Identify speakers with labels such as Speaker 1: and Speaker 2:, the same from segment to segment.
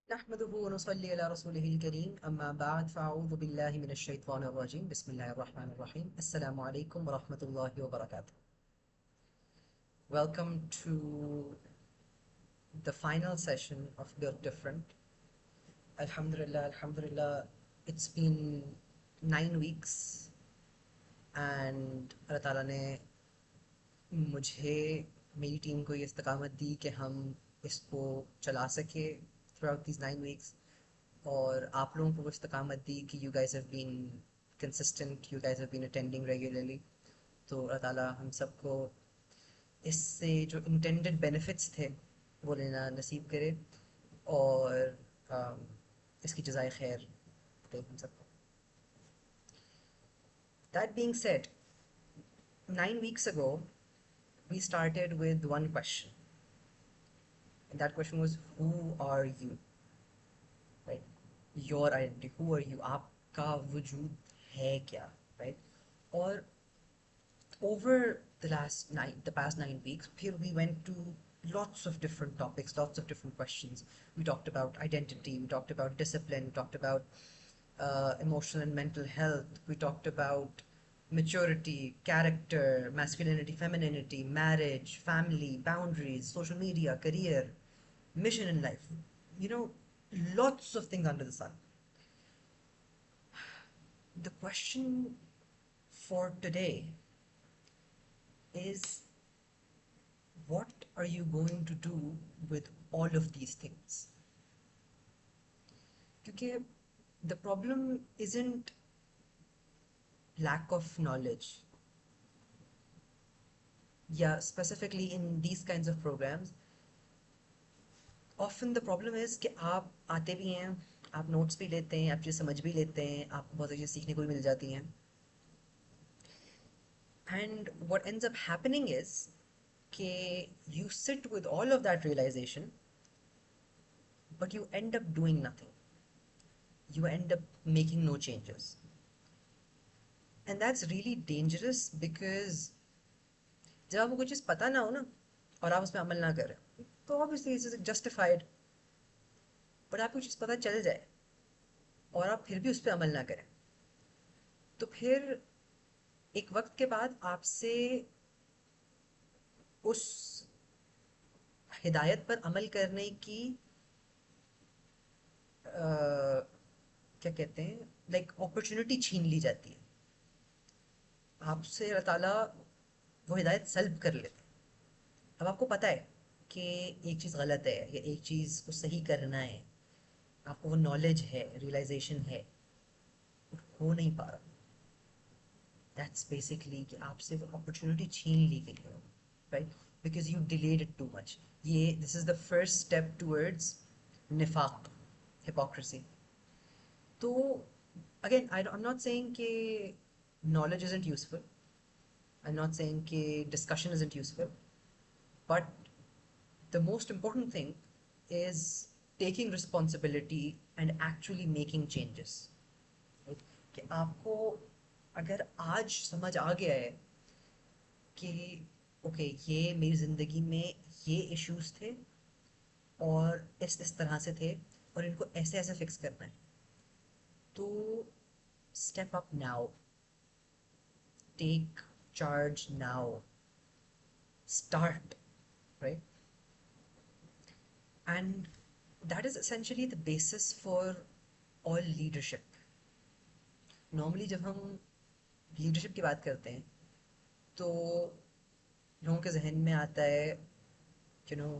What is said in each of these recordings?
Speaker 1: نحمده ونصلي على رسوله الكريم أما بعد فأعوذ بالله من الشيطان الرجيم بسم الله الرحمن الرحيم السلام عليكم ورحمة الله وبركاته. Welcome to the final session of Built Different. Alhamdulillah, Alhamdulillah, it's been 9 weeks and Allah Ta'ala نے مجھے میری ٹیم کو یہ استقامت دی کہ ہم اس کو چلا سکے تھرو آؤٹ دیز 9 weeks، اور آپ لوگوں کو وہ استقامت دی کہ you guys have been consistent, you guys have been attending regularly. تو اللہ تعالیٰ ہم سب کو اس سے جو انٹینڈڈ بینیفٹس تھے وہ لینا نصیب کرے، اور اس کی جزائے خیر دے ہم سب کو. That being said, 9 weeks ago we started with one question, and that question was, who are you? Right? Your identity. Who are you? آپ کا وجود ہے کیا؟ Right? اور over the past 9 weeks, here we went to lots of different topics, lots of different questions. We talked about identity, we talked about discipline, we talked about emotional and mental health, we talked about maturity, character, masculinity, femininity, marriage, family, boundaries, social media, career, mission in life. You know, lots of things under the sun. The question for today is, what are you going to do with all of these things? Because the problem isn't lack of knowledge. Yeah, specifically in these kinds of programs, often the problem is کہ آپ آتے بھی ہیں، آپ notice بھی لیتے ہیں، آپ چیز سمجھ بھی لیتے ہیں، آپ کو بہت سی چیز سیکھنے کو بھی مل جاتی ہیں. And what ends up happening is کہ you sit with all of that realization, but you end up doing nothing. You end up making no changes. And that's really dangerous because جب آپ کو کوئی چیز پتہ نہ ہو نا اور آپ اس پہ عمل نہ کریں تو obviously this is justified. But آپ کو چیز پتہ چل جائے اور آپ پھر بھی اس پہ عمل نہ کریں تو پھر ایک وقت کے بعد آپ سے اس ہدایت پر عمل کرنے کی کیا کہتے ہیں لائک اپرچونٹی چھین لی جاتی ہے. آپ سے اللہ تعالیٰ وہ ہدایت سلب کر لیتے ہیں. اب آپ کو پتہ ہے کہ ایک چیز غلط ہے یا ایک چیز کو صحیح کرنا ہے، آپ کو وہ نالج ہے، ریئلائزیشن ہے، ہو نہیں پا رہا. دیٹس بیسکلی کہ آپ سے وہ اپرچونٹی چھین لی گئی ہے، right? Because you delayed it too much. یہ this is the first step towards نفاق، ہپوکریسی. تو again I am not seeing کہ knowledge isn't useful. I'm not saying کہ discussion isn't useful. But the most important thing is taking responsibility and actually making changes. Right? کہ آپ کو اگر آج سمجھ آ گیا ہے کہ اوکے یہ میری زندگی میں یہ ایشوز تھے اور اس طرح سے تھے اور ان کو ایسے ایسے فکس کرنا ہے، تو step up now, take charge now, start, right? And that is essentially the basis for all leadership. Normally جب ہم لیڈرشپ کی بات کرتے ہیں تو لوگوں کے ذہن میں آتا ہے you know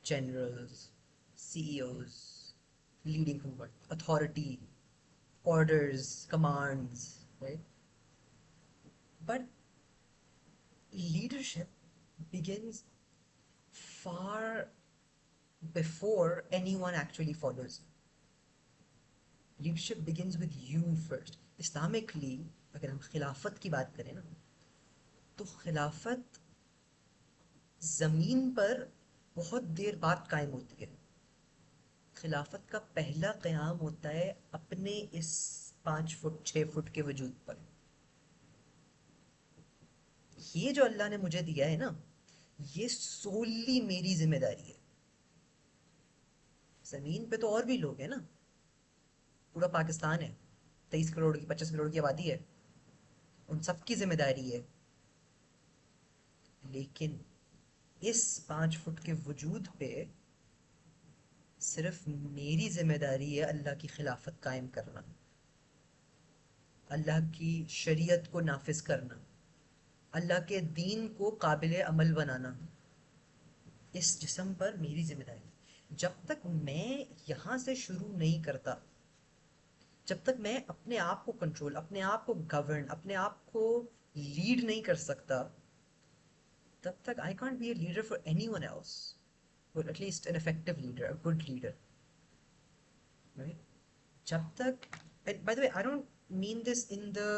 Speaker 1: generals, CEOs leading from authority, orders, commands, right? But leadership begins far before anyone actually follows. Leadership begins with you first. Islamically اگر ہم خلافت کی بات کریں نا تو خلافت زمین پر بہت دیر بعد قائم ہوتی ہے. خلافت کا پہلا قیام ہوتا ہے اپنے اس 5 فٹ 6 فٹ کے وجود پر. یہ جو اللہ نے مجھے دیا ہے نا، یہ سولی میری ذمہ داری ہے. زمین پہ تو اور بھی لوگ ہیں نا, پورا پاکستان ہے, 23 کروڑ کی 25 کروڑ کی آبادی ہے, ان سب کی ذمہ داری ہے. لیکن اس 5 فٹ کے وجود پہ صرف میری ذمہ داری ہے اللہ کی خلافت قائم کرنا, اللہ کی شریعت کو نافذ کرنا, اللہ کے دین کو قابل عمل بنانا. اس جسم پر میری ذمہ داری. جب تک میں یہاں سے شروع نہیں کرتا, جب تک میں اپنے آپ کو کنٹرول, اپنے آپ کو گورن, اپنے آپ کو لیڈ نہیں کر سکتا, تب تک I can't be a leader for anyone else, or at least an effective leader, a good leader, right? جب تک, and by the way, I don't mean this in the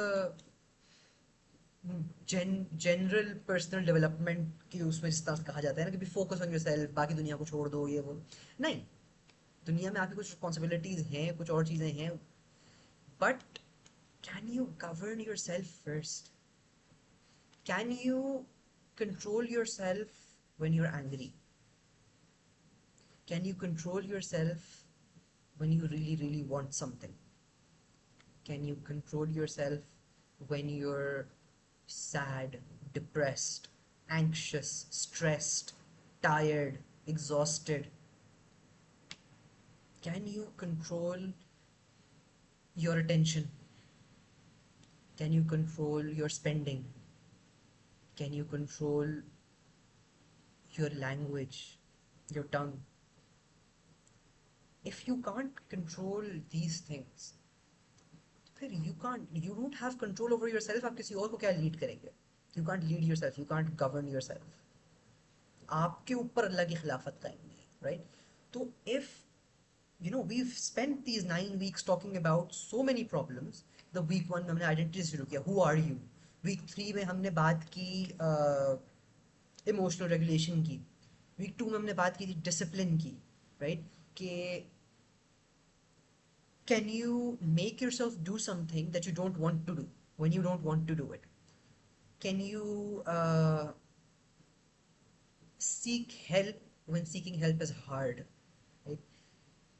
Speaker 1: general personal development کی اس میں جس طرح کہا جاتا ہے نا کہ فوکس آن یور سیلف, باقی دنیا کو چھوڑ دو, یہ وہ نہیں. دنیا میں آپ کی کچھ رسپانسبلٹیز ہیں, کچھ اور چیزیں ہیں, but can you govern yourself first? Can you control yourself when you are angry? Can you control yourself when you really really want something? Can you control yourself when you're sad, depressed, anxious, stressed, tired, exhausted? Can you control your attention? Can you control your spending? Can you control your language, your tongue? If you can't control these things, پھر you don't have control over yourself. آپ کسی اور کو کیا lead کریں گے؟ You can't lead yourself, you can't govern yourself. آپ کے اوپر اللہ کی خلافت قائم ہے, right? تو if we've spent these 9 weeks talking about so many problems. The week 1 میں ہم نے آئیڈینٹی سے شروع کیا, who are you. week 3 میں ہم نے بات کی ایموشنل ریگولیشن کی. week 2 میں ہم نے بات کی تھی ڈسپلن کی, right? کہ can you make yourself do something that you don't want to do when you don't want to do it? Can you seek help when seeking help is hard, right?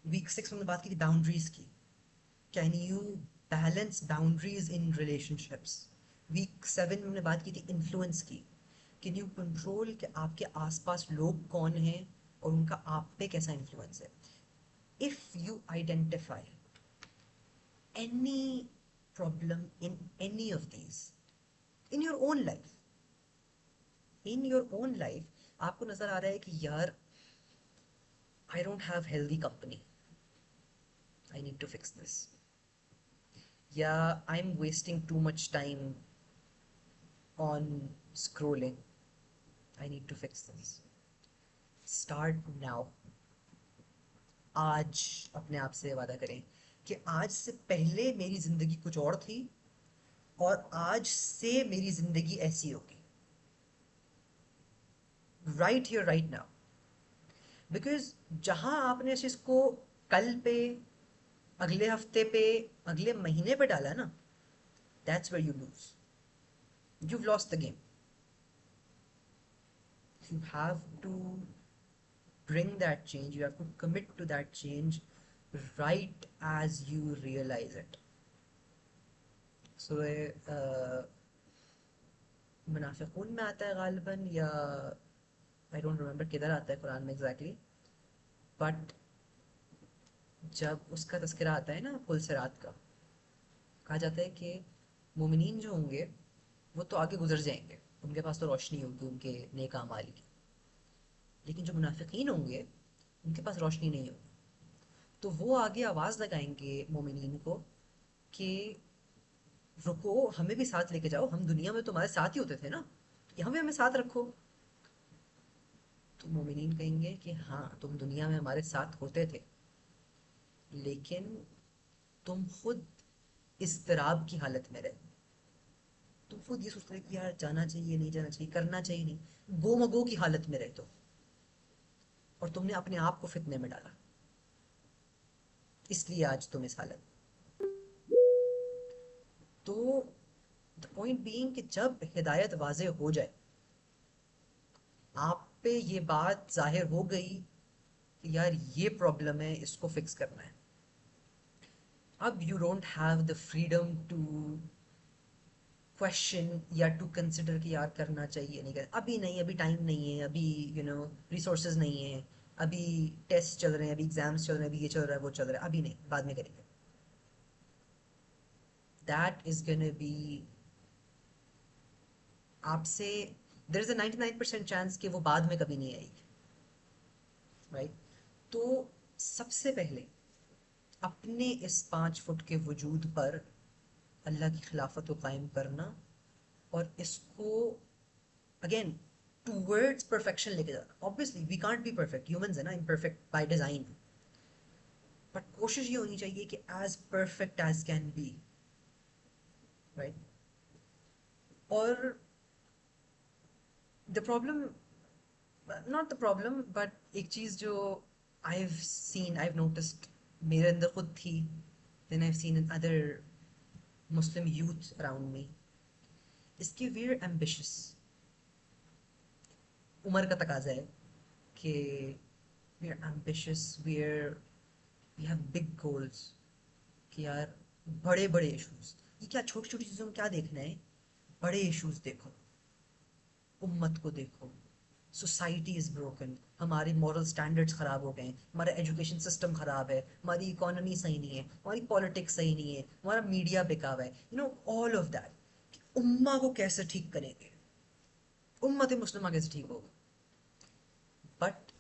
Speaker 1: week 6 میں ہم نے بات کی تھی boundaries کی. Can you balance boundaries in relationships? week 7 میں ہم نے بات کی تھی انفلوئنس کی. Can you control کہ آپ کے آس پاس لوگ کون ہیں اور ان کا آپ پہ کیسا انفلوئنس ہے؟ If you identify any problem in any of these in your own life, آپ کو نظر آ رہا ہے کہ یار I don't have healthy company, I need to fix this, یا I'm wasting too much time on scrolling, I need to fix this. Start now. آج اپنے آپ سے وعدہ کریں کہ آج سے پہلے میری زندگی کچھ اور تھی اور آج سے میری زندگی ایسی ہوگی. Right here right now. Because جہاں آپ نے اس چیز کو کل پہ, اگلے ہفتے پہ, اگلے مہینے پہ ڈالا نا, that's where you lose. You've lost the game. You have to bring that change, you have to commit to that change right as you realize it. So منافقون میں آتا ہے غالباً, یا I don't remember کدھر آتا ہے قرآن میں exactly, but جب اس کا تذکرہ آتا ہے نا پل صراط کا, کہا جاتا ہے کہ مومنین جو ہوں گے وہ تو آگے گزر جائیں گے, ان کے پاس تو روشنی ہوگی ان کے نیک اعمال کی, لیکن جو منافقین ہوں گے ان کے پاس روشنی نہیں ہوگی. تو وہ آگے آواز لگائیں گے مومنین کو کہ رکو, ہمیں بھی ساتھ لے کے جاؤ, ہم دنیا میں تمہارے ساتھ ہی ہوتے تھے نا, یہاں بھی ہمیں ساتھ رکھو. تو مومنین کہیں گے کہ ہاں تم دنیا میں ہمارے ساتھ ہوتے تھے, لیکن تم خود اضطراب کی حالت میں رہے, تم خود یہ سوچتے رہے کہ یار جانا چاہیے نہیں جانا چاہیے, کرنا چاہیے نہیں, گو مگو کی حالت میں رہے تو, اور تم نے اپنے آپ کو فتنے میں ڈالا, اس لیے آج تم اس حالت. تو the point being کہ جب ہدایت واضح ہو جائے, آپ پہ یہ بات ظاہر ہو گئی یار یہ پرابلم ہے، اس کو فکس کرنا ہے. اب you don't have the freedom to question یا ٹو کنسیڈر کہ یار کرنا چاہیے نہیں کرنا، ابھی نہیں، ابھی ٹائم نہیں ہے، ابھی ریسورسز نہیں ہیں، ابھی ٹیسٹ چل رہے ہیں، ابھی ایگزامس چل رہے ہیں، ابھی یہ چل رہا ہے وہ چل رہا ہے، ابھی نہیں، بعد میں کریں گے. دیٹ از گن بی آپ سے دیر از اے 99% چانس کہ وہ بعد میں کبھی نہیں آئے گی. رائٹ. تو سب سے پہلے اپنے اس 5 فٹ کے وجود پر اللہ کی خلافت کو قائم کرنا، اور اس کو اگین ٹوورڈز پرفیکشن لے کے جانا. obviously we can't be perfect, humans ہیں نا, imperfect by design, بٹ کوشش یہ ہونی چاہیے کہ as perfect as can be. right. اور the problem, not the problem but ایک چیز جو I've noticed میرے اندر خود تھی, then I've seen in other Muslim youth around me, اس کی we're ambitious. عمر کا تقاضا ہے کہ we're ambitious, we have big goals, کہ یار بڑے بڑے ایشوز، یہ کیا چھوٹی چھوٹی چیزوں میں کیا دیکھنا ہے، بڑے ایشوز دیکھو، امت کو دیکھو. سوسائٹی از بروکن، ہمارے مورل سٹینڈرڈز خراب ہو گئے ہیں، ہمارا ایجوکیشن سسٹم خراب ہے، ہماری اکانومی صحیح نہیں ہے، ہماری پالیٹکس صحیح نہیں ہے، ہمارا میڈیا بکا ہوا ہے، آل آف دیٹ. امہ کو کیسے ٹھیک کریں گے، امت مسلمہ کیسے ٹھیک ہوگا. بٹ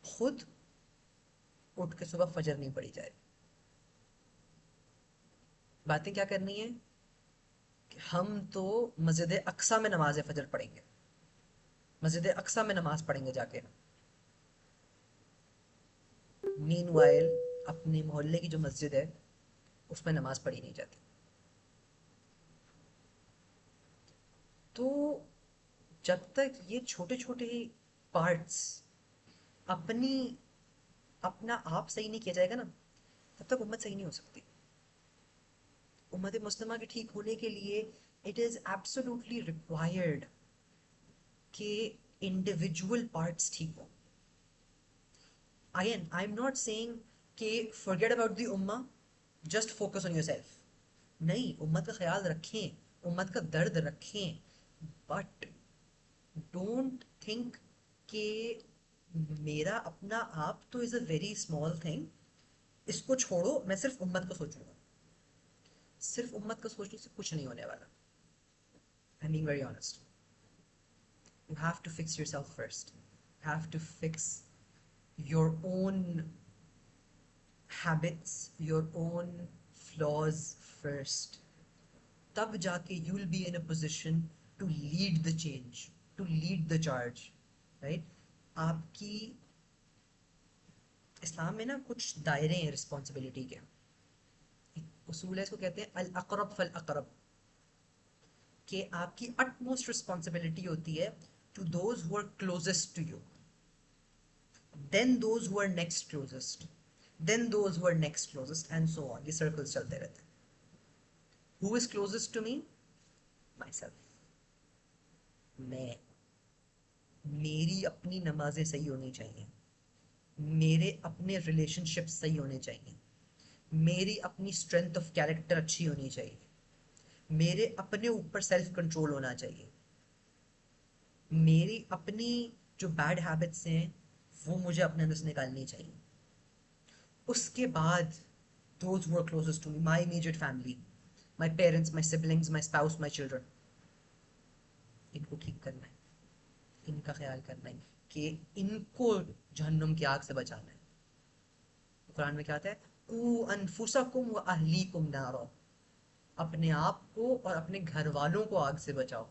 Speaker 1: خود اٹھ کے صبح فجر نہیں پڑی جائے. باتیں کیا کرنی ہے کہ ہم تو مسجد اقصیٰ میں نماز فجر پڑھیں گے، مسجد اقصیٰ میں نماز پڑھیں گے جا کے. مین وائل اپنے محلے کی جو مسجد ہے اس میں نماز پڑھی نہیں جاتی. تو جب تک یہ چھوٹے چھوٹے پارٹس اپنا آپ صحیح نہیں کیا جائے گا نا، تب تک امت صحیح نہیں ہو سکتی. امت مسلمہ کے ٹھیک ہونے کے لیے اٹ از ایبسولوٹلی ریکوائرڈ کہ انڈیویجول پارٹس ٹھیک ہوں. Again, I'm not saying کہ forget about the ummah, just focus on yourself. نہیں، امت کا خیال رکھیں، امت کا درد رکھیں، بٹ ڈونٹ تھنک کہ میرا اپنا آپ تو از اے ویری اسمال تھنگ، اس کو چھوڑو میں صرف امت کو سوچوں گا. صرف امت کو سوچنے سے کچھ نہیں ہونے والا. I'm being very honest. You have to fix yourself first. You have to fix your own habits, your own flaws first. تب جا کے you will be in a position to lead the change, to lead the charge. right. آپ کی اسلام میں نا کچھ دائرے ہیں رسپانسبلٹی کے. اصول ہے، اس کو کہتے ہیں الاقرب فالاقرب، کہ آپ کی utmost responsibility ہوتی ہے to those who are closest to you, then those who are next closest, then those who are next closest, and so on. یہ circles چلتے رہتے ہیں. Who is closest to me? Myself. میری اپنی نمازیں صحیح ہونی چاہیے، میرے اپنے ریلیشن شپ صحیح ہونے چاہیے، میری اپنی اسٹرینتھ آف کیریکٹر اچھی ہونی چاہیے، میرے اپنے اوپر سیلف کنٹرول ہونا چاہیے، میری اپنی جو بیڈ ہیبٹس ہیں وہ مجھے اپنے اندر سے نکالنی چاہیے. اس کے بعد those who are closest to me, my immediate family, my parents, my siblings, my spouse, my children, ان کو ٹھیک کرنا ہے، ان کا خیال کرنا ہے کہ ان کو جہنم کی آگ سے بچانا ہے. قرآن میں کیا آتا ہے؟ قُوا أَنفُسَكُمْ وَأَهْلِيكُمْ نَارًا، اپنے آپ کو اور اپنے گھر والوں کو آگ سے بچاؤ.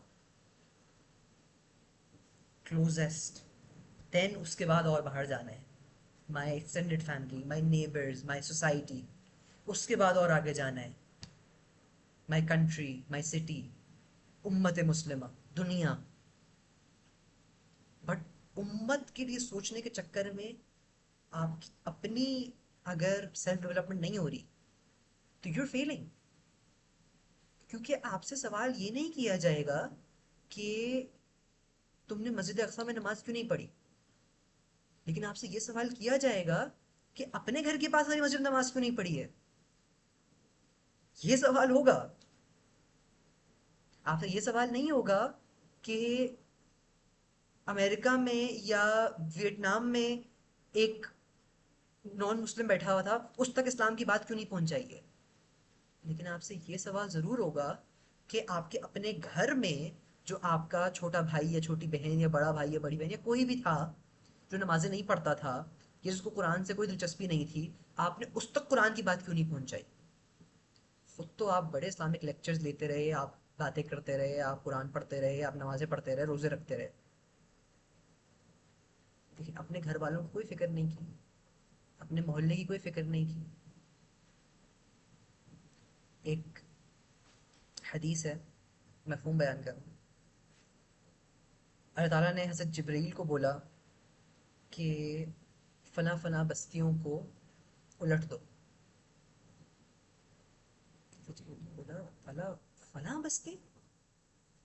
Speaker 1: کلوزسٹ، دین اس کے بعد اور باہر جانا ہے، مائی ایکسٹینڈیڈ فیملی، مائی نیبرز، مائی سوسائٹی. اس کے بعد اور آگے جانا ہے مائی کنٹری، مائی سٹی، امت مسلمہ، دنیا. بٹ امت کے لیے سوچنے کے چکر میں آپ کی اپنی اگر سیلف ڈیولپمنٹ نہیں ہو رہی تو یو آر فیلنگ. کیونکہ آپ سے سوال یہ نہیں کیا جائے گا کہ تم نے مسجد اقصیٰ میں نماز کیوں نہیں پڑھی، لیکن آپ سے یہ سوال کیا جائے گا کہ اپنے گھر کے پاس والی مسجد نماز کیوں نہیں پڑھی ہے. یہ سوال ہوگا. آپ سے یہ سوال نہیں ہوگا کہ امریکہ میں یا ویتنام میں ایک نان مسلم بیٹھا ہوا تھا, اس تک اسلام کی بات کیوں نہیں پہنچائی ہے. لیکن آپ سے یہ سوال ضرور ہوگا کہ آپ کے اپنے گھر میں جو آپ کا چھوٹا بھائی یا چھوٹی بہن یا بڑا بھائی یا بڑی بہن یا کوئی بھی تھا جو نمازیں نہیں پڑھتا تھا یا جس کو قرآن سے کوئی دلچسپی نہیں تھی, آپ نے اس تک قرآن کی بات کیوں نہیں پہنچائی. خود تو آپ بڑے اسلامک لیکچرز لیتے رہے, آپ باتیں کرتے رہے, آپ قرآن پڑھتے رہے, آپ نمازیں پڑھتے رہے, روزے رکھتے رہے, لیکن اپنے گھر والوں کو کوئی فکر نہیں کی, اپنے محلے کی کوئی فکر نہیں کی. ایک حدیث ہے, مفہوم بیان کروں. اللہ تعالیٰ نے حضرت جبرائیل کو بولا کہ فلاں فلاں بستیوں کو الٹ دو. بولا فلاں فلاں بستی,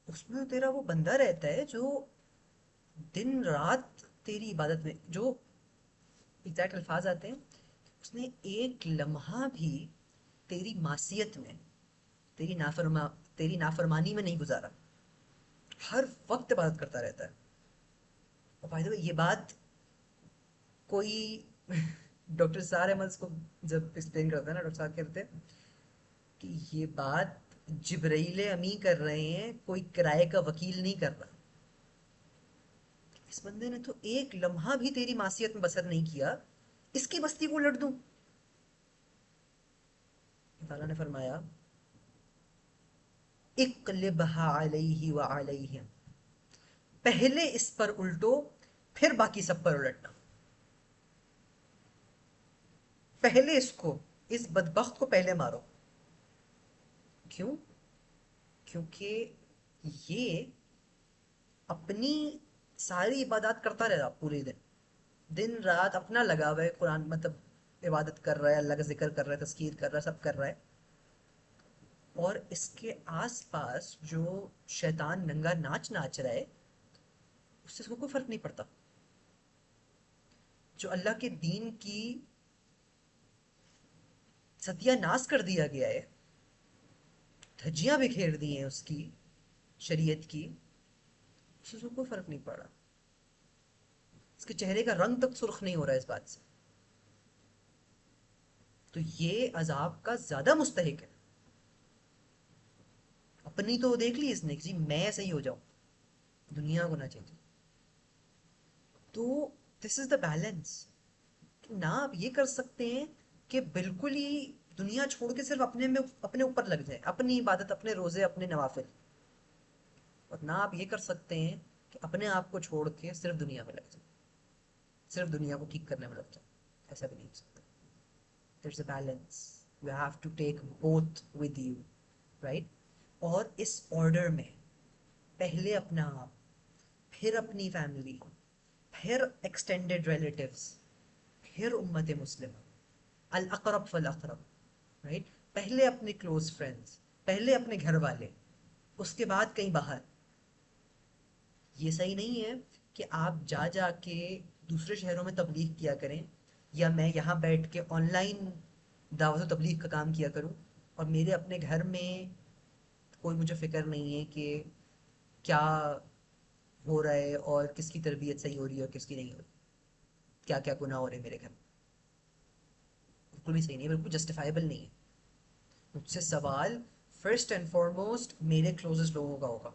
Speaker 1: اس میں تیرا وہ بندہ رہتا ہے جو دن رات تیری عبادت میں, جو ایگزیکٹ الفاظ آتے ہیں, اس نے ایک لمحہ بھی تیری معصیت میں, تیری تیری نافرمانی میں نہیں گزارا, ہر وقت عبادت کرتا رہتا ہے. اور بائی دا وے یہ بات کوئی ڈاکٹر سار احمد کو جب ایکسپلین کرتا ہے نا, ڈاکٹر صاحب کہتے ہیں کہ یہ بات جبرائیل امی کر رہے ہیں, کوئی کرائے کا وکیل نہیں کر رہا. اس بندے نے تو ایک لمحہ بھی تیری معصیت میں بسر نہیں کیا, اس کی بستی کو لٹ دوں. تعالیٰ نے فرمایا اقلبها علیہ وعلیہم, پہلے اس پر الٹو پھر باقی سب پر الٹنا. پہلے اس کو, اس بدبخت کو پہلے مارو. کیوں؟ کیونکہ یہ اپنی ساری عبادات کرتا رہا پورے دن, دن رات اپنا لگا ہوا ہے قرآن, مطلب عبادت کر رہا ہے, اللہ کا ذکر کر رہا ہے, تذکیر کر رہا ہے, سب کر رہا ہے. اور اس کے آس پاس جو شیطان ننگا ناچ ناچ رہا ہے, اس سے اس کو کوئی فرق نہیں پڑتا. جو اللہ کے دین کی ستیہ ناس کر دیا گیا ہے, دھجیاں بکھیر دی ہیں اس کی شریعت کی, اس سے کوئی فرق نہیں پڑ رہا. اس کے چہرے کا رنگ تک سرخ نہیں ہو رہا ہے اس بات سے. تو یہ عذاب کا زیادہ مستحق ہے. اپنی تو دیکھ لی اس نے, جی میں صحیح ہو جاؤں, دنیا کو نہ چاہیے. تو دس از دا بیلنس. نہ آپ یہ کر سکتے ہیں کہ بالکل ہی دنیا چھوڑ کے صرف اپنے میں, اپنے اوپر لگ جائیں, اپنی عبادت, اپنے روزے, اپنے نوافل. اور نہ آپ یہ کر سکتے ہیں کہ اپنے آپ کو چھوڑ کے صرف دنیا میں لگ جائیں, صرف دنیا کو ٹھیک کرنے میں لگ جائیں. ایسا بھی نہیں ہو سکتا. there's a balance. You have to take both with you, right? اور اس آرڈر میں پہلے اپنا آپ, پھر اپنی فیملی, پھر ایکسٹینڈیڈ ریلیٹیوز, پھر امت مسلمہ, الاقرب فالاقرب, رائٹ. پہلے اپنے کلوز فرینڈز, پہلے اپنے گھر والے, اس کے بعد کہیں باہر. یہ صحیح نہیں ہے کہ آپ جا جا کے دوسرے شہروں میں تبلیغ کیا کریں, یا میں یہاں بیٹھ کے آن لائن دعوت و تبلیغ کا کام کیا کروں, اور میرے اپنے گھر میں کوئی مجھے فکر نہیں ہے کہ کیا ہو رہا ہے اور کس کی تربیت صحیح ہو رہی ہے اور کس کی نہیں ہو رہی, کیا کیا گناہ ہو رہے ہیں میرے گھر میں. بالکل بھی صحیح نہیں ہے, بالکل جسٹیفائبل نہیں ہے. مجھ سے سوال فرسٹ اینڈ فارموسٹ میرے کلوزسٹ لوگوں کا ہوگا.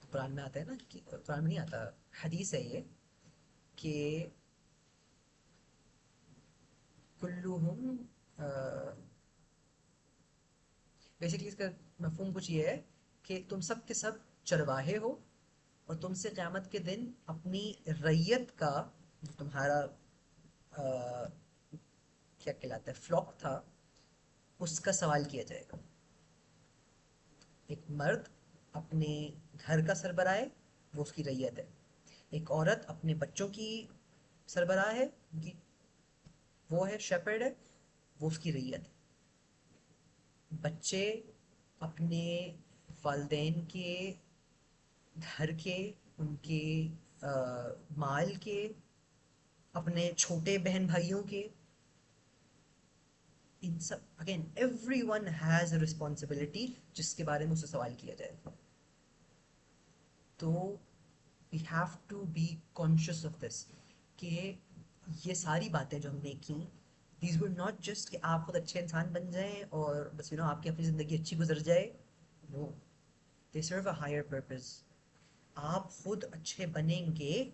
Speaker 1: قرآن میں آتا ہے نا, کہ قرآن میں نہیں آتا, حدیث ہے یہ, کہ کلہم, بیسکلی اس کا مفہوم کچھ یہ ہے کہ تم سب کے سب چرواہے ہو, اور تم سے قیامت کے دن اپنی ریت کا, جو تمہارا کیا کہلاتا ہے, فلوک تھا, اس کا سوال کیا جائے گا. ایک مرد اپنے گھر کا سربراہ ہے, وہ اس کی ریت ہے. ایک عورت اپنے بچوں کی سربراہ ہے, وہ ہے شیپرڈ ہے, وہ اس کی ریت ہے. بچے اپنے والدین کے گھر کے, ان کے مال کے، اپنے چھوٹے بہن بھائیوں کے، ان سب again everyone has a responsibility جس کے بارے میں اسے سوال کیا جائے. تو we have to be conscious of this کہ یہ ساری باتیں جو ہم نے کی دیز ور ناٹ جسٹ کہ آپ خود اچھے انسان بن جائیں اور بس آپ کی اپنی زندگی اچھی گزر جائے. نو، دے سرو اے ہائر پرپز. آپ خود اچھے بنیں گے،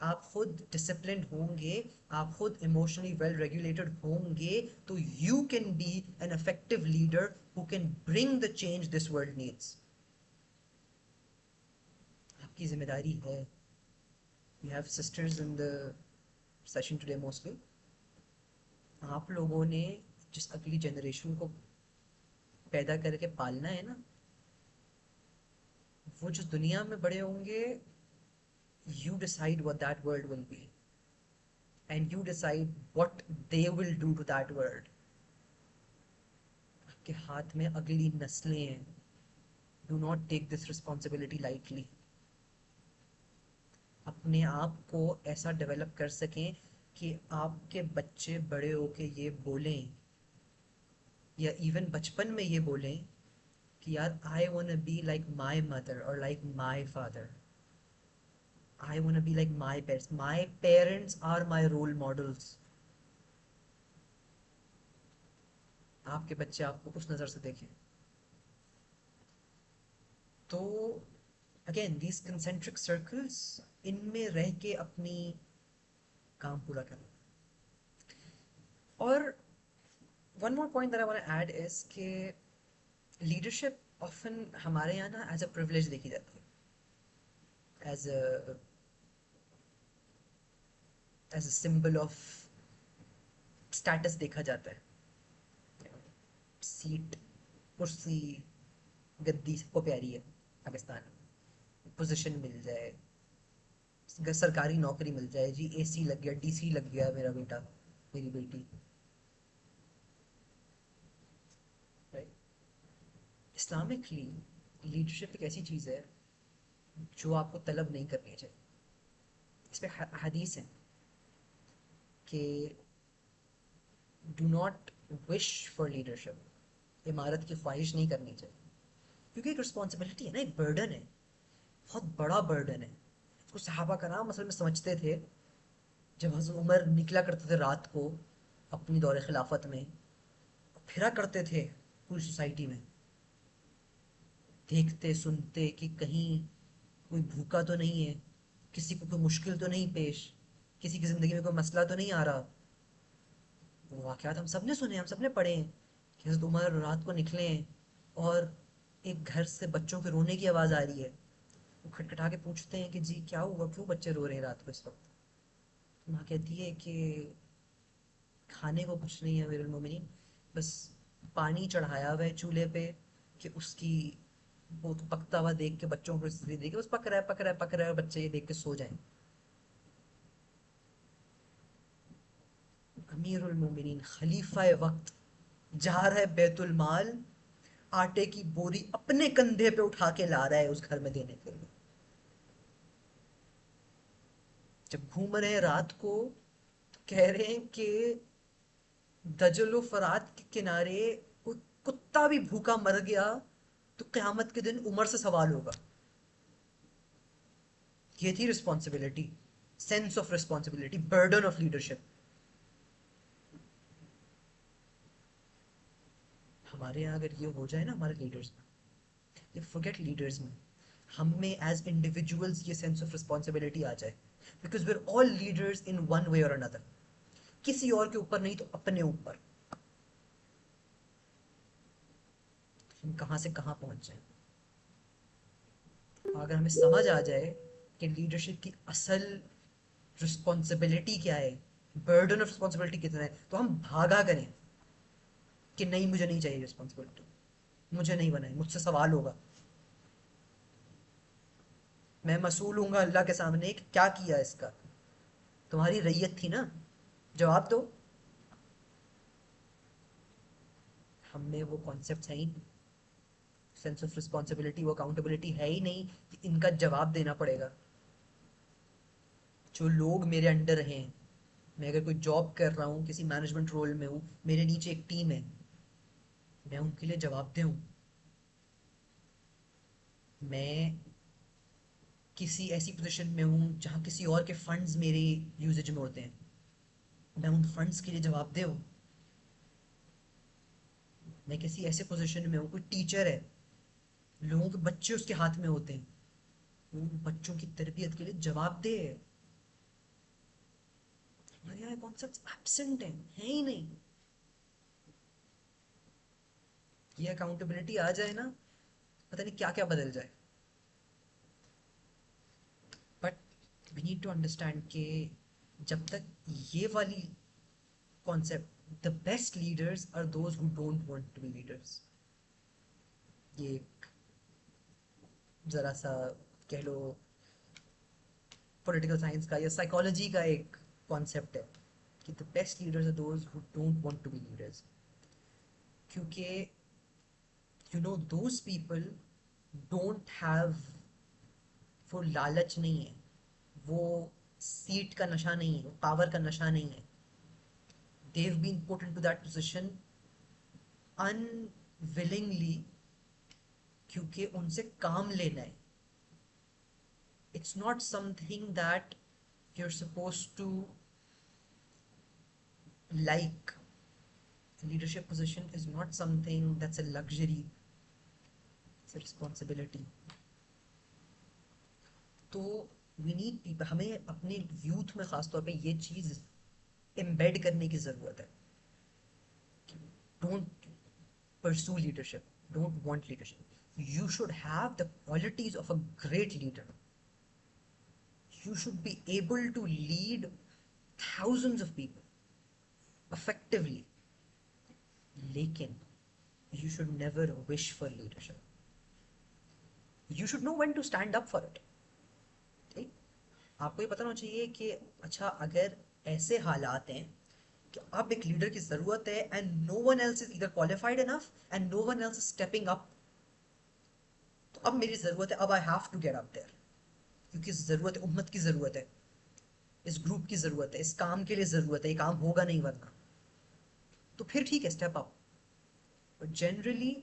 Speaker 1: آپ خود ڈسپلنڈ ہوں گے، آپ خود ایموشنلی ویل ریگولیٹڈ ہوں گے تو you can be an effective leader who can bring the change this world needs. آپ کی ذمہ داری ہے. We have sisters in the session today mostly. آپ لوگوں نے جس اگلی جنریشن کو پیدا کر کے پالنا ہے نا، وہ جس دنیا میں بڑے ہوں گے، you decide what that world will be and you decide what they will do to that world. آپ کے ہاتھ میں اگلی نسلیں ہیں. Do not take this responsibility lightly. اپنے آپ کو ایسا ڈیولپ کر سکیں کہ آپ کے بچے بڑے ہو کے یہ بولیں، یا ایون بچپن میں یہ بولیں کہ یار I want be like my mother اور like my father. I want be like my parents. My parents are my role models. آپ کے بچے آپ کو اس نظر سے دیکھیں. تو اگین دیز کنسنٹرک سرکلس، ان میں رہ کے اپنی کام پورا کرنا. اور one more point that I want to add is کہ لیڈرشپ آفن ہمارے یہاں نا ایز اے پریولیج دیکھی جاتی ہے، as a symbol of states دیکھا جاتا ہے. سیٹ، کرسی، گدی سب کو پیاری ہے پاکستان میں. پوزیشن مل جائے، سرکاری نوکری مل جائے، جی اے سی لگ گیا، ڈی سی لگ گیا میرا بیٹا، میری بیٹی. اسلامکلی لیڈرشپ ایک ایسی چیز ہے جو آپ کو طلب نہیں کرنی چاہیے. اس پہ حدیث ہے کہ do not wish for leadership. امارت کی خواہش نہیں کرنی چاہیے، کیونکہ ایک رسپانسبلٹی ہے نا، ایک برڈن ہے، بہت بڑا برڈن ہے. اس کو صحابہ کرام اصل میں سمجھتے تھے. جب حضرت عمر نکلا کرتے تھے رات کو اپنی دور خلافت میں، پھرا کرتے تھے پوری سوسائٹی میں، دیکھتے سنتے کہ کہیں کوئی بھوکا تو نہیں ہے، کسی کو کوئی مشکل تو نہیں پیش، کسی کی زندگی میں کوئی مسئلہ تو نہیں آ رہا. وہ واقعات ہم سب نے سنے، ہم سب نے پڑھے ہیں کہ حضرت عمر رات کو نکلے ہیں اور ایک گھر سے بچوں کے رونے کی آواز آ رہی ہے. وہ کھٹکھٹا کے پوچھتے ہیں کہ جی کیا ہوا، کیوں بچے رو رہے ہیں رات کو اس وقت؟ ماں کہتی ہے کہ کھانے کو کچھ نہیں ہے امیر المومنین، بس پانی چڑھایا ہوا ہے چولہے پہ کہ اس کی وہ پکتا ہوا دیکھ کے بچوں کو اس لیے دیکھ کے بس پک رہا ہے پک رہا ہے پک رہا ہے، اور بچے یہ دیکھ کے سو جائیں. امیر المومنین خلیفہ وقت جا رہا ہے بیت المال، آٹے کی بوری اپنے کندھے پہ اٹھا کے لا رہا ہے اس گھر میں دینے کے لیے. جب گھوم رہے ہیں رات کو تو کہہ رہے ہیں کہ دجل و فرات کے کنارے کوئی کتا بھی بھوکا مر گیا تو قیامت کے دن عمر سے سوال ہوگا. یہ تھی responsibility, sense of responsibility, burden of leadership. ہمارے یہاں اگر یہ ہو جائے نا ہمارے لیڈرز میں، یہ فرگیٹ لیڈرز میں، ہم میں ایز انڈیویجولز یہ سینس آف رسپانسبلٹی آ جائے. Because where all leaders in one way اور اندر، کسی اور کے اوپر نہیں تو اپنے اوپر. ہم کہاں سے کہاں پہنچ جائیں. اگر ہمیں سمجھ آ جائے کہ لیڈرشپ کی اصل رسپانسبلٹی کیا ہے، برڈن آف رسپانسبلٹی کتنا ہے، تو ہم بھاگا کریں کہ نہیں مجھے نہیں چاہیے رسپانسبلٹی، مجھے نہیں بنائے، مجھ سے سوال ہوگا، میں مسئول ہوں گا اللہ کے سامنے کہ کیا کیا اس کا. تمہاری ریت تھی نا، جواب دو. ہم میں وہ کانسیپٹس ہیں ہی نہیں، سینس آف رسپانسبلٹی، وہ اکاؤنٹیبلٹی ہے ہی نہیں کہ ان کا جواب دینا پڑے گا. جو لوگ میرے انڈر ہیں، میں اگر کوئی جاب کر رہا ہوں، کسی مینجمنٹ رول میں ہوں، میرے نیچے ایک ٹیم ہے، میں ان کے لیے جواب دہ ہوں. میں کسی ایسی پوزیشن میں ہوں جہاں کسی اور کے فنڈز میری یوزیج میں ہوتے ہیں، میں ان فنڈز کے لیے جواب دہ ہوں. میں کسی ایسے پوزیشن میں ہوں، کوئی ٹیچر ہے، لوگوں کے بچے اس کے ہاتھ میں ہوتے ہیں، وہ ان بچوں کی تربیت کے لیے جواب دہ ہے. ہمارے یہاں کانسیپٹ ایبسنٹ ہیں ہی نہیں. یہ اکاؤنٹیبلٹی آ جائے نا، پتہ نہیں کیا کیا بدل جائے. But we need to understand کہ جب تک یہ والی concept, the best leaders are those who don't want to be leaders, یہ ایک ذرا سا کہہ لو پولیٹیکل سائنس کا یا سائیکالوجی کا ایک کانسیپٹ ہے کہ the best leaders are those who don't want to be leaders. کیونکہ you know those people don't have, وہ لالچ نہیں ہے، وہ سیٹ کا نشہ نہیں ہے، وہ پاور کا نشہ نہیں ہے. They've been put into that position unwillingly, کیونکہ ان سے کام لینا ہے. It's not something that you are suppose to like. Leadership position is not something that's a luxury, it's a responsibility. تو وی نیڈ پیپل، ہمیں اپنے youth میں خاص طور پہ یہ چیز امبیڈ کرنے کی ضرورت ہے. Don't pursue leadership, don't want leadership. You should have the qualities of a great leader. You should be able to lead thousands of people effectively. Lekin you should never wish for leadership. You should know when to stand up for it. ٹھیک، آپ کو یہ پتہ ہونا چاہیے کہ اچھا اگر ایسے حالات ہیں کہ اب ایک لیڈر کی ضرورت ہے and no one else is either qualified enough and no one else is stepping up, تو اب میری ضرورت ہے، اب I have to get up there. کیونکہ ضرورت ہے، امت کی ضرورت ہے، اس گروپ کی ضرورت ہے، اس کام کے لیے ضرورت ہے، یہ کام ہوگا نہیں ورنہ. تو پھر ٹھیک ہے، step up. But generally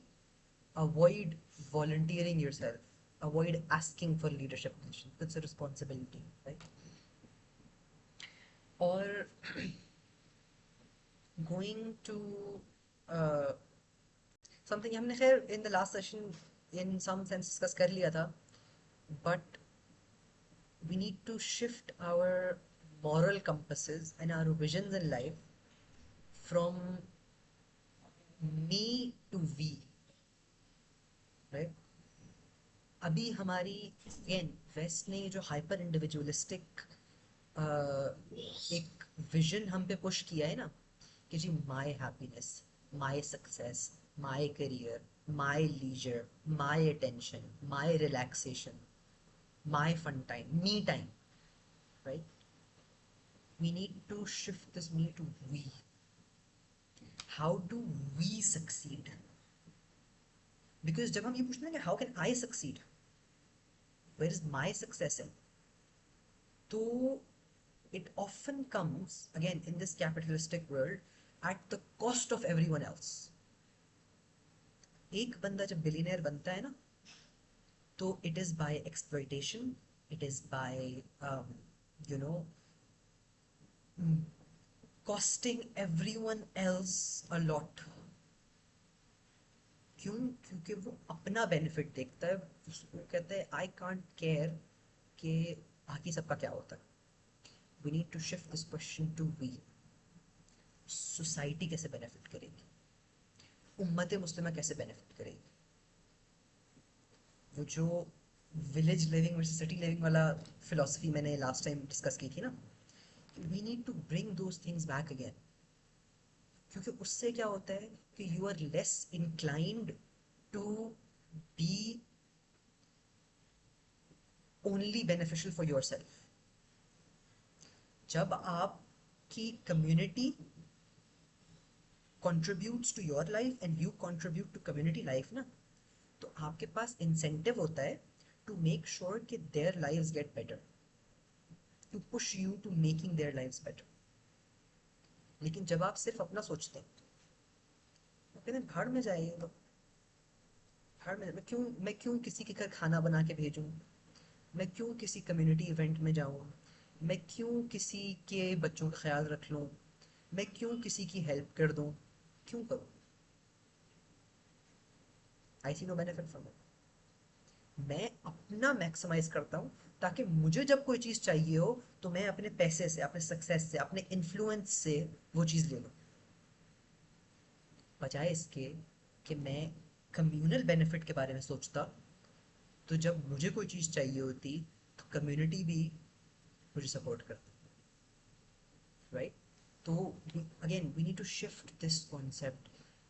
Speaker 1: avoid volunteering yourself, avoid asking for leadership position. It's a responsibility, right? اور going to uh, something ہم نے خیر in the last session in some sense discuss کر لیا تھا، but we need to shift our moral compasses and our visions in life from me to we, right? ابھی ہماری again waste نے جو ہائپر انڈیویجولسٹک ایک ویژن ہم پہ پش کیا ہے نا کہ جی my happiness, my success, my career, my leisure, my attention, my relaxation, my fun time, me time, right? We need to shift this me to we. How do we succeed? Because جب ہم یہ پوچھتے ہیں کہ how can I succeed, where is my success in, تو it often comes again in this capitalistic world at the cost of everyone else. ایک بندہ جب بلینئر بنتا ہے نا تو it is by exploitation, it is by you know costing everyone else a lot. کیوں؟ کیونکہ وہ اپنا بینیفٹ دیکھتا ہے، اس کو کہتا ہے آئی کانٹ کیئر کہ باقی سب کا کیا ہوتا ہے. We need to shift this question to we. Society کیسے بینیفٹ کرے گی، امت مسلمہ کیسے بینیفٹ کرے گی. وہ جو village living versus city living والا فلاسفی میں نے لاسٹ ٹائم ڈسکس کی تھی نا، we need to bring those things back again. کیونکہ اس سے کیا ہوتا ہے کہ you are less inclined to be only beneficial for yourself. جب آپ کی community contributes to your life and you contribute to community life نا، تو آپ کے پاس انسینٹیو ہوتا ہے to make sure کہ their lives get better. to push you to making their lives better. لیکن جب آپ صرف اپنا سوچتے ہیں وہ کہتے ہیں بھاڑ میں جائیے لوگ، بھاڑ میں میں کیوں کسی کے گھر کھانا بنا کے بھیجوں، میں کیوں کسی کمیونٹی ایونٹ میں جاؤں، میں کیوں کسی کے بچوں کا خیال رکھ لوں، میں کیوں کسی کی ہیلپ کر دوں، کیوں کروں؟ آئی سی نو بینیفٹ فرام اٹ. میں اپنا میکسیمائز کرتا ہوں تاکہ مجھے جب کوئی چیز چاہیے ہو تو میں اپنے پیسے سے، اپنے سکسیس سے، اپنے انفلوئنس سے وہ چیز لے لوں، بجائے اس کے کہ میں کمیونل بینیفٹ کے بارے میں سوچتا. تو جب مجھے کوئی چیز چاہیے ہوتی تو کمیونٹی بھی مجھے سپورٹ کرتی، رائٹ؟ تو again we need to shift this concept.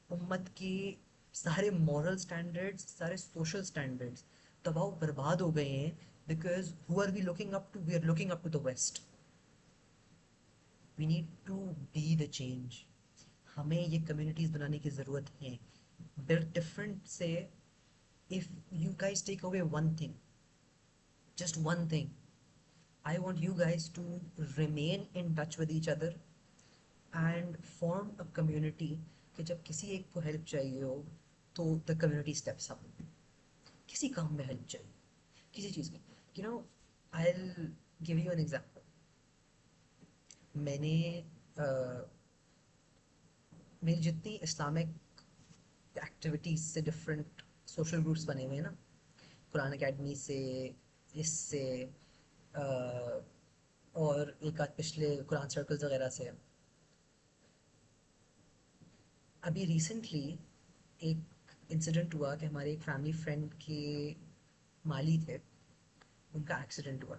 Speaker 1: امت کے سارے مورل اسٹینڈرڈس، سارے سوشل اسٹینڈرڈس تباہ و برباد ہو گئے ہیں because who are we looking up to, we are looking up to the West. We need to be the change. ہمیں یہ کمیونٹیز بنانے کی ضرورت ہے. they're different say if you guys take away one thing, just one thing, I want you guys to remain in touch with each other and form a community کہ جب کسی ایک کو ہیلپ چاہیے ہو تو the community steps up. کسی کام میں help چاہیے، کسی چیز کی، you know, I'll give you an example. میں نے میری جتنی اسلامک ایکٹیویٹیز سے ڈفرینٹ سوشل گروپس بنے ہوئے ہیں نا، قرآن اکیڈمی سے، اس سے اور ایک آدھ پچھلے قرآن سرکلز وغیرہ سے. ابھی ریسنٹلی ایک انسیڈنٹ ہوا کہ ہمارے ایک فیملی فرینڈ کے مالی تھے، ان کا ایکسیڈنٹ ہوا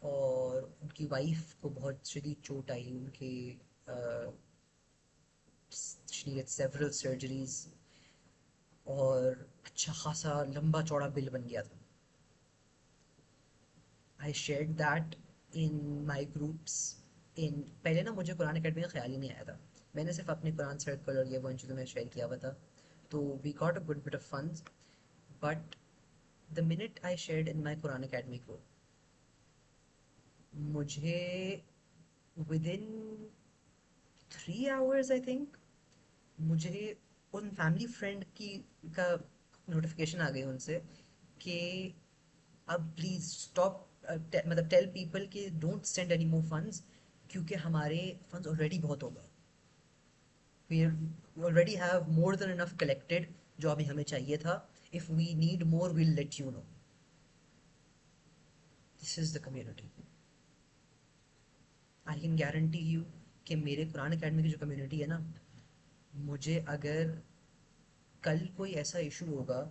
Speaker 1: اور ان کی وائف کو بہت شدید چوٹ آئی. ان کے she needed several surgeries اور اچھا خاصا لمبا چوڑا بل بن گیا تھا. I shared that in my groups. پہلے نا مجھے قرآن اکیڈمی کا خیال ہی نہیں آیا تھا، میں نے صرف اپنے قرآن سرکل اور یہ وہ ان چیزوں میں شیئر کیا ہوا تھا. تو we got a good bit of funds, but the minute I shared in my Quran academy group, مجھے within 3 hours I think مجھے ان فیملی فرینڈ کا نوٹیفیکیشن آ گئی ان سے کہ اب پلیز اسٹاپ، مطلب ٹیل پیپل کہ don't send any more funds کیونکہ ہمارے فنڈز آلریڈی بہت ہو گئے. We already have more than enough collected جو ابھی ہمیں چاہیے تھا. If we need more we'll let you know. This is the community. I can guarantee you کہ میرے قرآن اکیڈمی کی جو کمیونٹی ہے نا، مجھے اگر کل کوئی ایسا ایشو ہوگا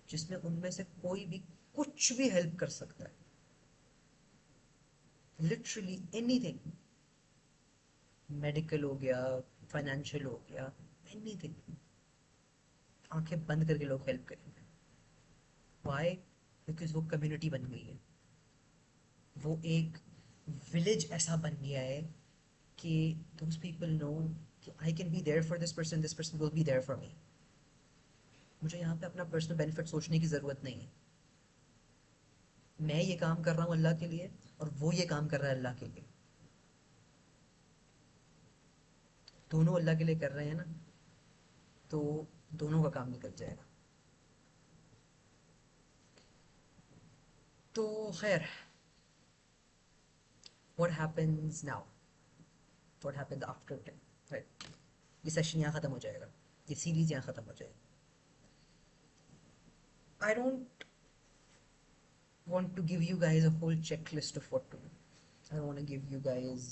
Speaker 1: جس میں ان میں سے کوئی بھی کچھ بھی ہیلپ کر سکتا ہے، لٹرلی اینی تھنگ، میڈیکل ہو گیا، فائنینشیل ہو گیا، اینی تھنگ، آنکھیں بند کر کے لوگ ہیلپ کریں گے. وائی؟ بیکاز وہ کمیونٹی بن گئی ہے، وہ ایک ولیج ایسا بن گیا ہے کہ دوز پیپل نو کہ I can be there for this person, this person will be there for me. مجھے یہاں پہ اپنا پرسنل بینیفٹ سوچنے کی ضرورت نہیں ہے. میں یہ کام کر رہا ہوں اللہ کے لیے اور وہ یہ کام کر رہا ہے اللہ کے لیے، دونوں اللہ کے لیے کر رہے ہیں نا، تو دونوں کا کام نکل جائے گا. تو خیر، what happens now, what happens after 10, right? یہ سیشن یہاں ختم ہو جائے گا، یہ سیریز یہاں ختم ہو جائے گی. I don't want to give you guys a whole checklist of what to do. I don't want to give you guys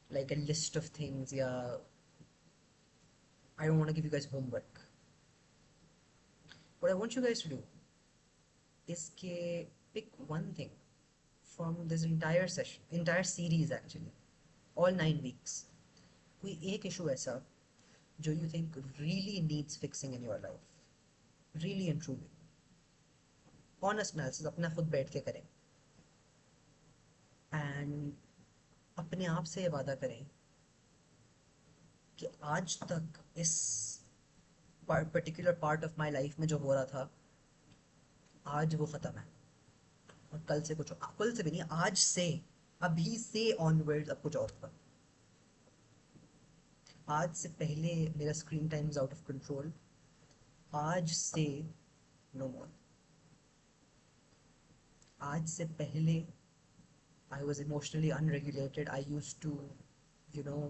Speaker 1: like a list of things. Yeah, I don't want to give you guys homework. What I want you guys to do is pick one thing from this entire session, entire series actually, all 9 weeks. کوئی ایک issue ایسا جو you think really needs fixing in your life, really and truly. Honest analysis اپنا خود بیٹھ کے کریں and اپنے آپ سے یہ وعدہ کریں کہ آج تک اس particular part of my life میں جو ہو رہا تھا آج وہ ختم ہے. اور کل سے کچھ، کل سے بھی نہیں، آج سے، ابھی سے آنورڈ اب کچھ اور ہوگا. آج سے پہلے میرا screen time is out of control. آج سے نو مور. آج سے پہلے I was emotionally unregulated. I used to, you know,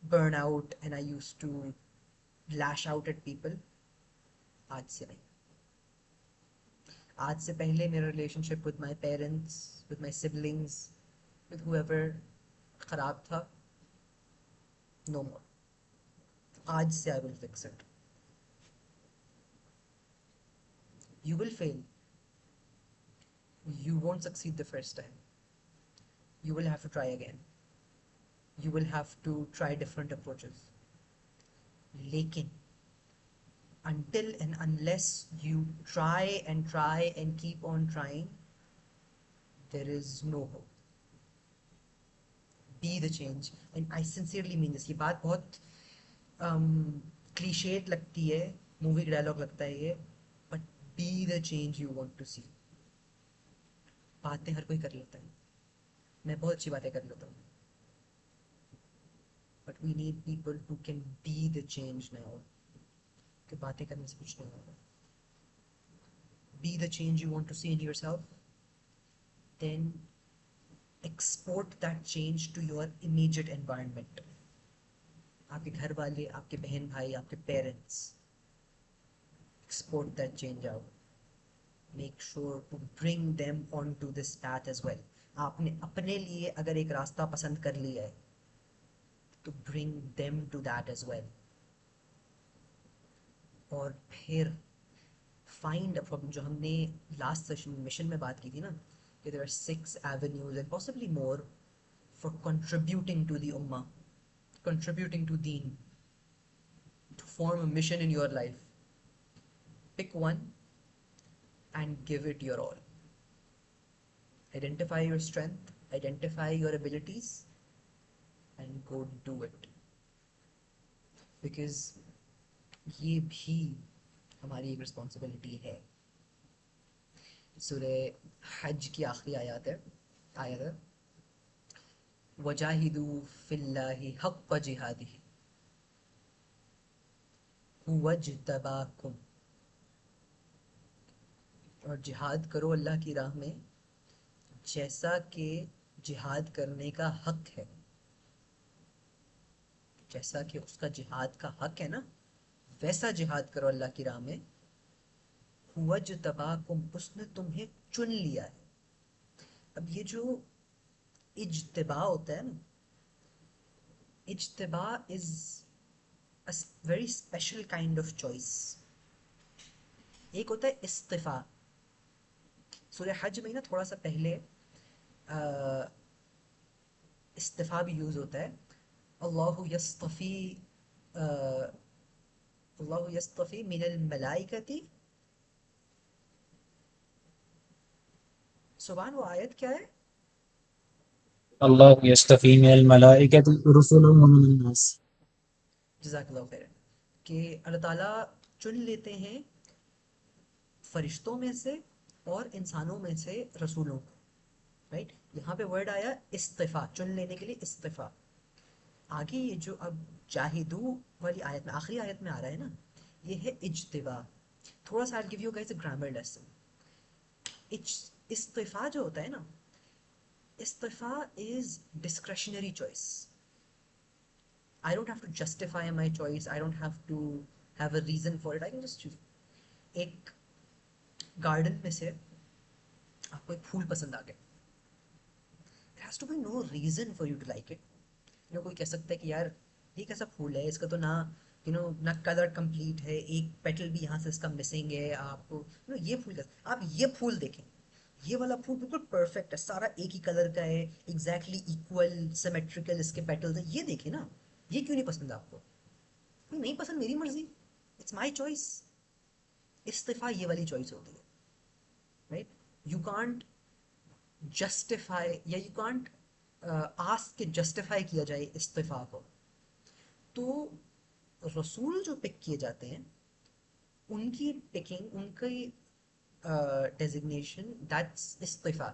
Speaker 1: burn out and I used to lash out at people. آج سے نہیں. آج سے پہلے میرا relationship with my parents, with my siblings, with whoever خراب تھا. No more. آج سے I will fix it. You will fail. You won't succeed the first time. You will have to try again. You will have to try different approaches. لیکن until and unless you try and keep on trying, there is no hope. Be the change. And I sincerely mean this. یہ بات بہت کلیشیٹ لگتی ہے، movie کا dialogue لگتا ہے یہ، but be the change you want to see. باتیں ہر کوئی کر لیتا ہے، میں بہت اچھی باتیں کر لیتا ہوں، but we need people who can be the change now. کہ باتیں کرنے سے کچھ نہیں ہوگا. Be the change you want to see in yourself, then export that change to your immediate environment. آپ کے گھر والے، آپ کے بہن بھائی، آپ کے parents. Export that change out. Make sure to bring them onto this path as well. آپ نے اپنے لیے اگر ایک راستہ پسند کر لیا ہے تو bring them to that as well. اور پھر find a problem. جو ہم نے لاسٹ سیشن مشن میں بات کی تھی نا، کہ there are 6 avenues and possibly more for contributing to the ummah, contributing to deen, to form a mission in your life. Pick one and give it your all. Identify your strength, identify your abilities, and go do it. Because یہ بھی ہماری ایک responsibility ہے. سورہ حج کی آخری آیت ہے وَجَاهِدُوا فِي اللَّهِ حَقَّ جِهَادِهِ هُوَ اجْتَبَاكُمْ. اور جہاد کرو اللہ کی راہ میں جیسا کہ جہاد کرنے کا حق ہے. جیسا کہ اس کا جہاد کا حق ہے نا، ویسا جہاد کرو اللہ کی راہ میں. هُوَ اجْتَبَاكُمْ. اس نے تمہیں چن لیا ہے. اب یہ جو اجتباء ہوتا ہے نا، اجتباء is a very special kind of choice. ایک ہوتا ہے اصطفاء. سورہ حج میں نا تھوڑا سا پہلے استفاء بھی یوز ہوتا ہے. اللہ یصطفی اللہ یصطفی من الملائکۃ. سبحان، وہ آیت کیا ہے؟
Speaker 2: اللہ یصطفی من الملائکۃ رسلا ومن الناس.
Speaker 1: جزاک اللہ خیر. کہ اللہ تعالیٰ چن لیتے ہیں فرشتوں میں سے اور انسانوں میں سے رسولوں کو. رائٹ، یہاں پہ ورڈ آیا استفاء، چن لینے کے لیے استفاء. آگے یہ جو اب جاہدو والی آیت میں، آخری آیت میں آ رہا ہے نا، یہ ہے اجتباء. تھوڑا سا I'll give you guys a grammar lesson. استفاء جو ہوتا ہے نا، استفاء is discretionary choice. I don't have to justify my choice. I don't have to have a reason for it. I can just choose. ایک گارڈن میں سے آپ کو ایک پھول پسند آ گیا. There has to be no reason for you to like it. کوئی کہہ سکتا ہے کہ یار یہ کیسا پھول ہے، اس کا تو نہ کلر کمپلیٹ ہے، ایک پیٹل بھی یہاں سے اس کا مسنگ ہے. آپ یہ پھول، آپ یہ پھول دیکھیں، یہ والا پھول بالکل پرفیکٹ ہے، سارا ایک ہی کلر کا ہے، ایگزیکٹلی ایکول سیمیٹریکل اس کے پیٹلز ہیں. یہ دیکھیں نا، یہ کیوں نہیں پسند آپ کو؟ نہیں پسند، میری مرضی، اٹس مائی چوائس. استفاء یہ والی چوائس ہوتی ہے. رائٹ، یو کانٹ جسٹیفائی یا یو کانٹ آسک کہ جسٹیفائی کیا جائے استفاء کو. تو رسول جو پک کیے جاتے ہیں ان کی پکنگ، ان کی designation, that's istifa.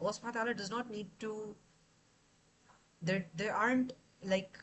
Speaker 1: Allah subhanahu wa ta'ala does not need to, there aren't like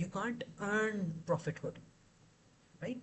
Speaker 1: You can't earn prophethood, right?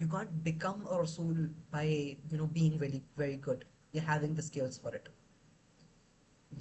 Speaker 1: You can't become a rasul by, being very very good, you're having the skills for it.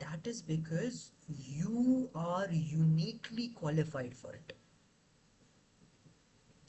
Speaker 1: that is because you are uniquely qualified for it.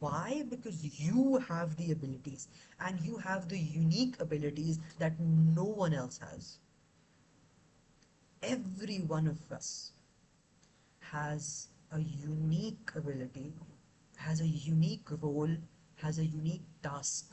Speaker 1: Why? Because you have the abilities, and you have the unique abilities that no one else has. Every one of us has a unique ability, has a unique role, has a unique task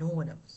Speaker 1: No one else.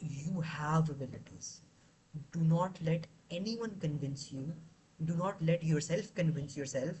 Speaker 1: you have abilities. Do not let anyone convince you, do not let yourself convince yourself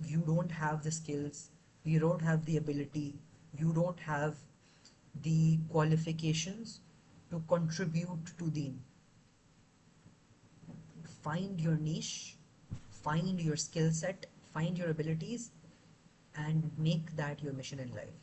Speaker 1: you don't have the skills, you don't have the ability, you don't have the qualifications to contribute to deen. Find your niche, find your skill set, find your abilities, and make that your mission in life.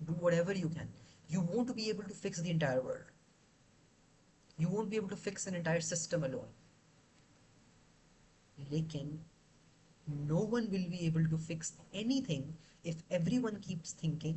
Speaker 1: do whatever you can. You won't be able to fix the entire world, you won't be able to fix an entire system alone, lekin no one will be able to fix anything if everyone keeps thinking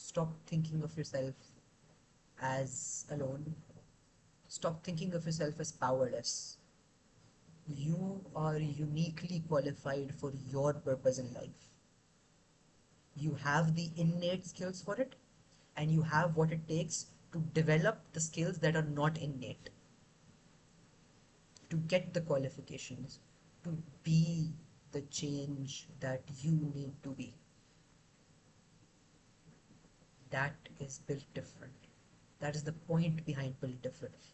Speaker 1: stop thinking of yourself as alone, stop thinking of yourself as powerless. You are uniquely qualified for your purpose in life. You have the innate skills for it, and you have what it takes to develop the skills that are not innate, to get the qualifications, to be the change that you need to be. That is built different. That is the point behind Built Different.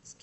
Speaker 1: It's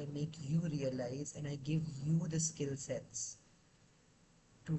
Speaker 1: I make you realize and I give you the skill sets to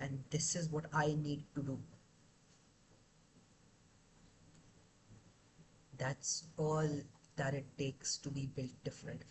Speaker 1: and this is what I need to do. That's all that it takes to be built different.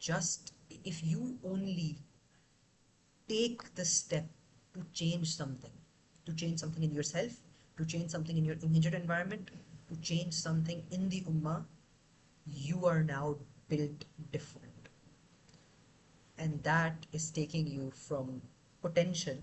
Speaker 1: Just if you only take the step to change something in yourself, to change something in your immediate environment, to change something in the ummah, you are now built different. And that is taking you from potential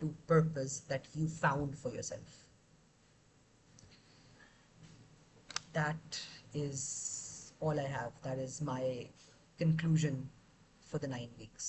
Speaker 1: to purpose that you found for yourself. That is all I have. That is my conclusion for the 9 weeks.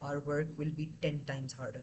Speaker 1: our work will be 10 times harder.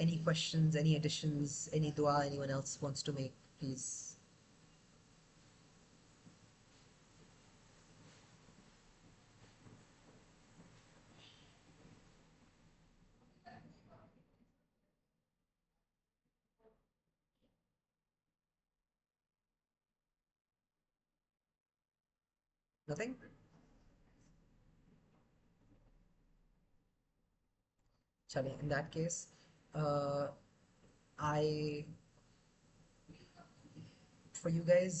Speaker 1: Any questions, any additions, any dua anyone else wants to make, please. Nothing? Chale, in that case, uh, I for you guys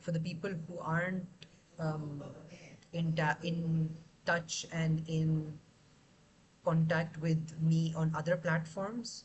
Speaker 1: for the people who aren't um, in touch and in contact with me on other platforms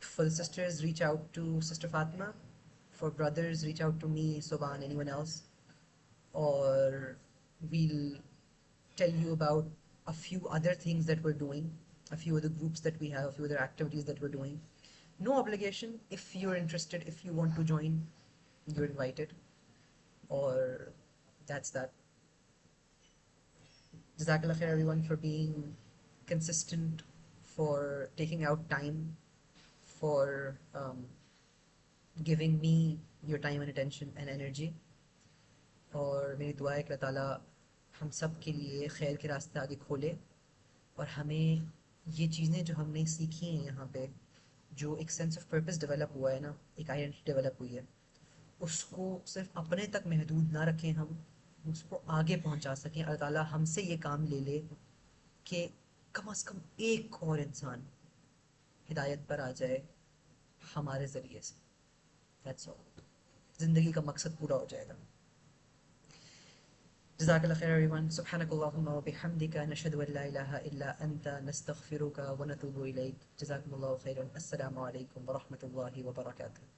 Speaker 1: for the sisters reach out to Sister Fatima, for brothers reach out to me, Soban, anyone else, or we'll tell you about a few other things that we're doing, a few other groups that we have, a few other activities that we're doing. No obligation. If you're interested, if you want to join, you're invited. Or that's that. Jazakallah khair everyone for being consistent, for taking out time, for giving me your time and attention and energy. اور میری دعا ہے کہ اللہ تعالیٰ ہم سب کے لیے خیر کے راستے آگے کھولے، اور ہمیں یہ چیزیں جو ہم نے سیکھی ہیں یہاں پہ، جو ایک سینس آف پرپس ڈیولپ ہوا ہے نا، ایک آئیڈینٹی ڈیولپ ہوئی ہے، اس کو صرف اپنے تک محدود نہ رکھیں، ہم اس کو آگے پہنچا سکیں. اللہ تعالیٰ ہم سے یہ کام لے لے کہ کم از کم ایک اور انسان ہدایت پر آ جائے ہمارے ذریعے سے. That's all. زندگی کا مقصد پورا ہو جائے گا. جزاك الله خير everyone. سبحانك اللهم وبحمدك نشهد أن لا إله إلا أنت نستغفرك ونتوب إليك. جزاكم الله خيرا. السلام عليكم ورحمة الله وبركاته.